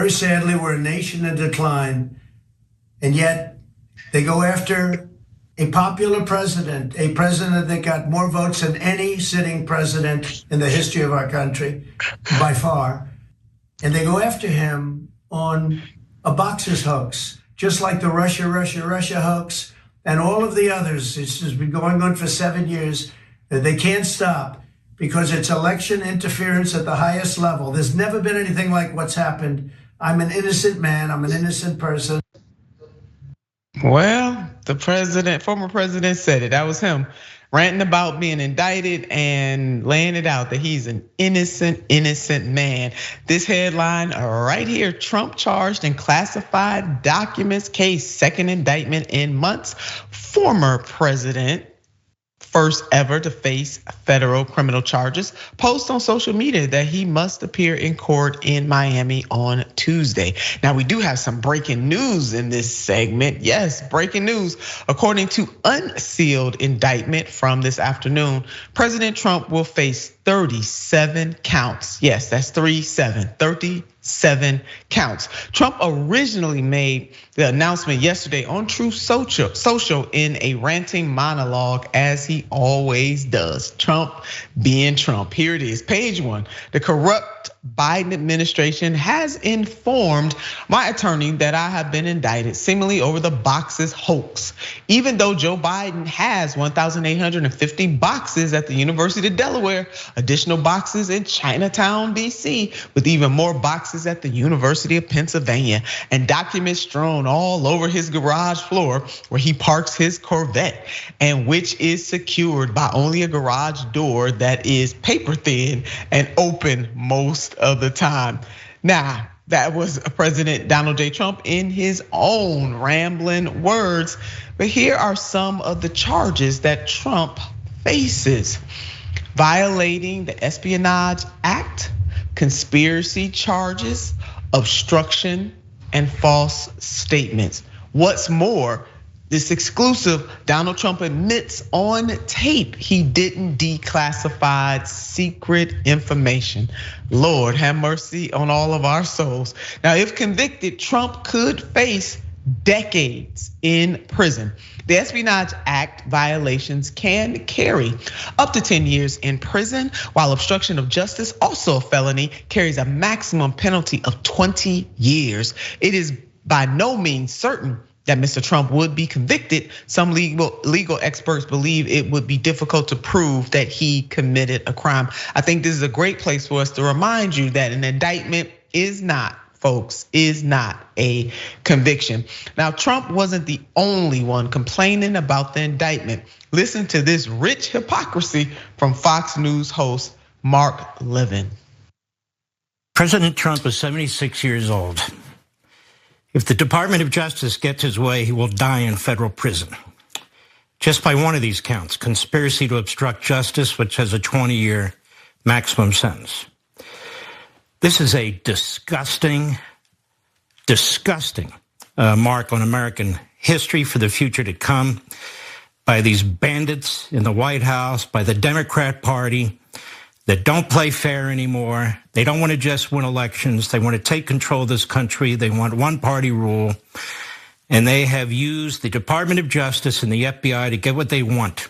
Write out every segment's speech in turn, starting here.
very sadly, we're a nation in decline, and yet they go after a popular president, a president that got more votes than any sitting president in the history of our country, by far. And they go after him on a boxer's hoax, just like the Russia hoax and all of the others. It's just been going on for 7 years. They can't stop because it's election interference at the highest level. There's never been anything like what's happened. I'm an innocent man. I'm an innocent person. Well, the former president said it. That was him ranting about being indicted and laying it out that he's an innocent man. This headline right here, Trump charged in classified documents case, second indictment in months. Former president, first ever to face federal criminal charges, posts on social media that he must appear in court in Miami on Tuesday. Now, we do have some breaking news in this segment. Yes, breaking news. According to unsealed indictment from this afternoon, President Trump will face 37 counts. Yes, that's 37 counts. Trump originally made the announcement yesterday on Truth Social in a ranting monologue, as he always does. Trump being Trump. Here it is, page 1. The corrupt Biden administration has informed my attorney that I have been indicted seemingly over the boxes hoax. Even though Joe Biden has 1,850 boxes at the University of Delaware, additional boxes in Chinatown, DC, with even more boxes at the University of Pennsylvania, and documents strewn all over his garage floor where he parks his Corvette, and which is secured by only a garage door that is paper thin and open most of the time. Now, that was President Donald J. Trump in his own rambling words. But here are some of the charges that Trump faces: violating the Espionage Act, conspiracy charges, obstruction, and false statements. What's more, this exclusive, Donald Trump admits on tape he didn't declassify secret information. Lord have mercy on all of our souls. Now, if convicted, Trump could face decades in prison. The Espionage Act violations can carry up to 10 years in prison, while obstruction of justice, also a felony, carries a maximum penalty of 20 years. It is by no means certain that Mr. Trump would be convicted. Some legal experts believe it would be difficult to prove that he committed a crime. I think this is a great place for us to remind you that an indictment is not, folks, is not a conviction. Now, Trump wasn't the only one complaining about the indictment. Listen to this rich hypocrisy from Fox News host Mark Levin. President Trump is 76 years old. If the Department of Justice gets his way, he will die in federal prison. Just by one of these counts, conspiracy to obstruct justice, which has a 20-year maximum sentence. This is a disgusting mark on American history for the future to come by these bandits in the White House, by the Democrat Party that don't play fair anymore. They don't want to just win elections. They want to take control of this country. They want one-party rule. And they have used the Department of Justice and the FBI to get what they want.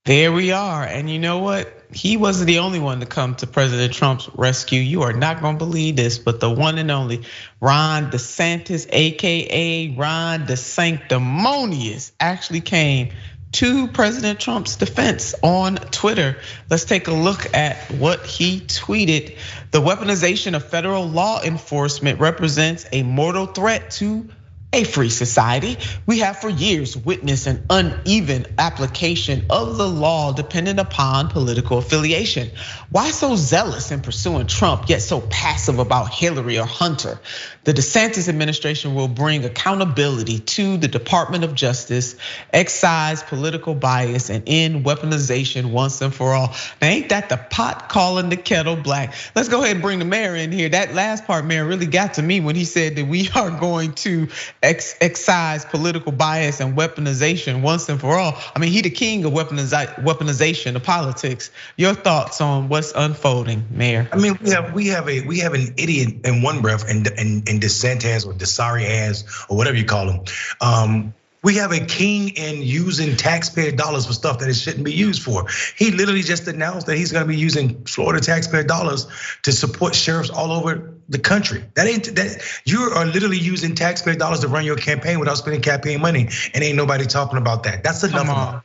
There we are. And you know what? He wasn't the only one to come to President Trump's rescue. You are not going to believe this, but the one and only Ron DeSantis, AKA Ron DeSanctimonious, actually came to President Trump's defense on Twitter. Let's take a look at what he tweeted. The weaponization of federal law enforcement represents a mortal threat to a free society. We have for years witnessed an uneven application of the law dependent upon political affiliation. Why so zealous in pursuing Trump, yet so passive about Hillary or Hunter? The DeSantis administration will bring accountability to the Department of Justice, excise political bias, and end weaponization once and for all. Now, ain't that the pot calling the kettle black? Let's go ahead and bring the mayor in here. That last part, Mayor, really got to me when he said that we are going to excise political bias and weaponization once and for all. I mean, he the king of weaponization of politics. Your thoughts on what's unfolding, Mayor? I mean, we have an idiot in one breath, and DeSantis or DeSarias or whatever you call him. We have a king in using taxpayer dollars for stuff that it shouldn't be used for. He literally just announced that he's going to be using Florida taxpayer dollars to support sheriffs all over the country. That you are literally using taxpayer dollars to run your campaign without spending campaign money, and ain't nobody talking about that. That's enough.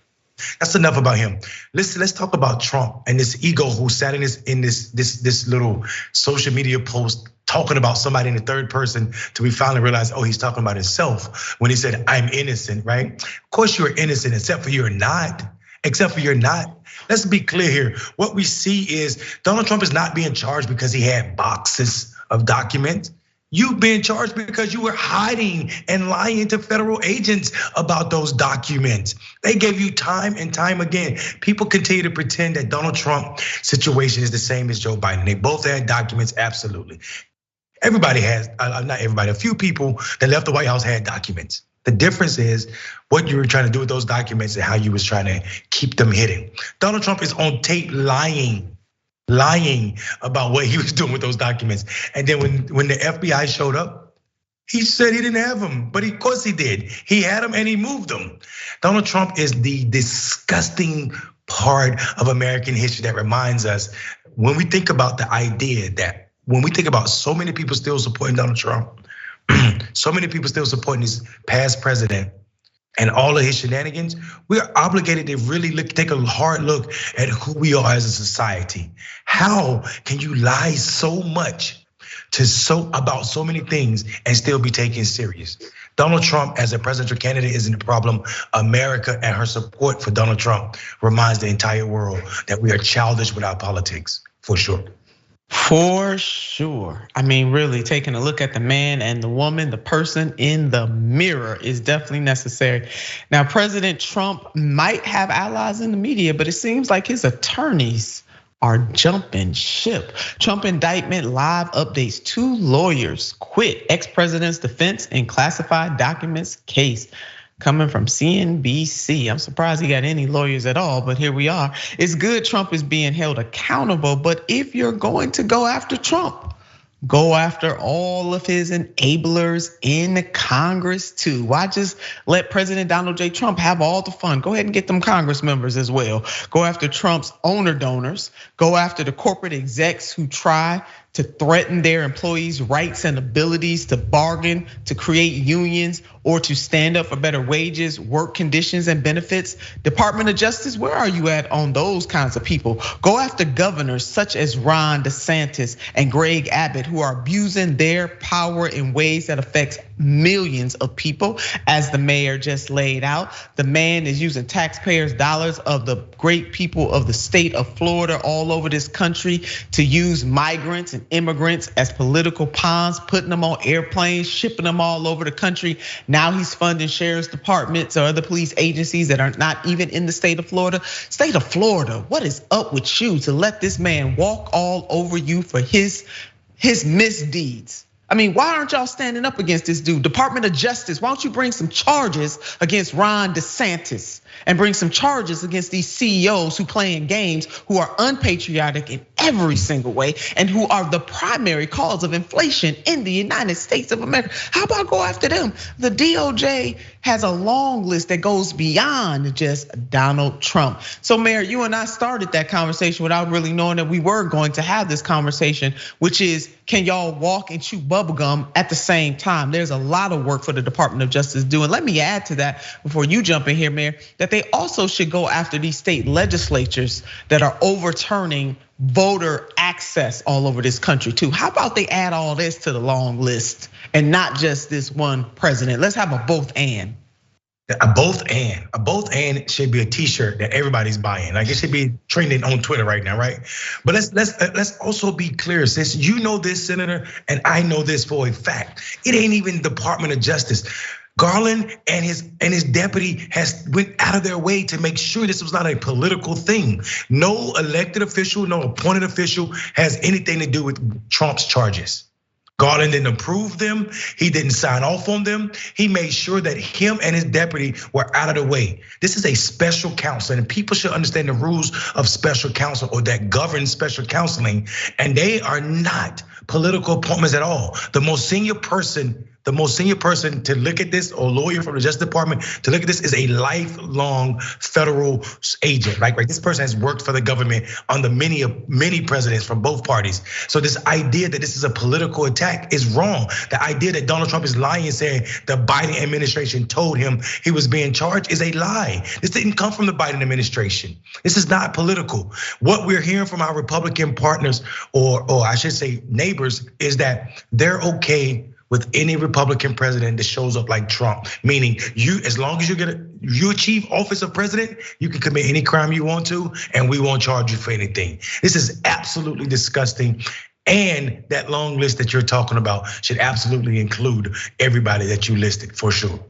That's enough about him. Let's talk about Trump and this ego who sat in this little social media post talking about somebody in the third person till we finally realized, oh, he's talking about himself when he said, I'm innocent, right? Of course you're innocent, except for you're not. Let's be clear here. What we see is Donald Trump is not being charged because he had boxes of documents. You've been charged because you were hiding and lying to federal agents about those documents. They gave you time and time again. People continue to pretend that Donald Trump's situation is the same as Joe Biden. They both had documents, absolutely. Everybody has, not everybody, a few people that left the White House had documents. The difference is what you were trying to do with those documents and how you was trying to keep them hidden. Donald Trump is on tape lying about what he was doing with those documents. And then when the FBI showed up, he said he didn't have them, but of course he did. He had them and he moved them. Donald Trump is the disgusting part of American history that reminds us when we think about the idea that when we think about so many people still supporting Donald Trump, so many people still supporting his past president and all of his shenanigans, we are obligated to really take a hard look at who we are as a society. How can you lie so much about so many things and still be taken serious? Donald Trump as a presidential candidate isn't a problem. America and her support for Donald Trump reminds the entire world that we are childish with our politics, for sure. For sure. I mean, really taking a look at the man and the woman, the person in the mirror is definitely necessary. Now, President Trump might have allies in the media, but it seems like his attorneys are jumping ship. Trump indictment live updates: 2 lawyers quit ex-president's defense in classified documents case. Coming from CNBC. I'm surprised he got any lawyers at all, but here we are. It's good Trump is being held accountable, but if you're going to go after Trump, go after all of his enablers in Congress too. Why just let President Donald J. Trump have all the fun? Go ahead and get them Congress members as well. Go after Trump's owner donors. Go after the corporate execs who try to threaten their employees' rights and abilities to bargain, to create unions, or to stand up for better wages, work conditions, and benefits. Department of Justice, where are you at on those kinds of people? Go after governors such as Ron DeSantis and Greg Abbott, who are abusing their power in ways that affects millions of people, as the mayor just laid out. The man is using taxpayers' dollars of the great people of the state of Florida all over this country to use migrants and immigrants as political pawns, putting them on airplanes, shipping them all over the country. Now he's funding sheriff's departments or other police agencies that are not even in the state of Florida. State of Florida, what is up with you to let this man walk all over you for his misdeeds? I mean, why aren't y'all standing up against this dude? Department of Justice, why don't you bring some charges against Ron DeSantis and bring some charges against these CEOs who playing games, who are unpatriotic in every single way, and who are the primary cause of inflation in the United States of America? How about go after them? The DOJ has a long list that goes beyond just Donald Trump. So Mayor, you and I started that conversation without really knowing that we were going to have this conversation, which is, can y'all walk and chew bubblegum at the same time? There's a lot of work for the Department of Justice doing. Let me add to that before you jump in here, Mayor, that they also should go after these state legislatures that are overturning voter access all over this country too. How about they add all this to the long list and not just this one president? Let's have a both and. A both and should be a T-shirt that everybody's buying. Like it should be trending on Twitter right now, right? But let's also be clear, sis. You know this, Senator, and I know this for a fact. It ain't even Department of Justice. Garland and his deputy has went out of their way to make sure this was not a political thing. No elected official, no appointed official has anything to do with Trump's charges. Garland didn't approve them. He didn't sign off on them. He made sure that him and his deputy were out of the way. This is a special counsel, and people should understand the rules of special counsel or that govern special counseling. And they are not political appointments at all. The most senior person to look at this, or lawyer from the Justice Department to look at this, is a lifelong federal agent. Like, right, this person has worked for the government under many presidents from both parties. So this idea that this is a political attack is wrong. The idea that Donald Trump is lying and saying the Biden administration told him he was being charged is a lie. This didn't come from the Biden administration. This is not political. What we're hearing from our Republican partners, or I should say neighbors, is that they're okay with any Republican president that shows up like Trump. Meaning, as long as you achieve office of president, you can commit any crime you want to, and we won't charge you for anything. This is absolutely disgusting. And that long list that you're talking about should absolutely include everybody that you listed, for sure.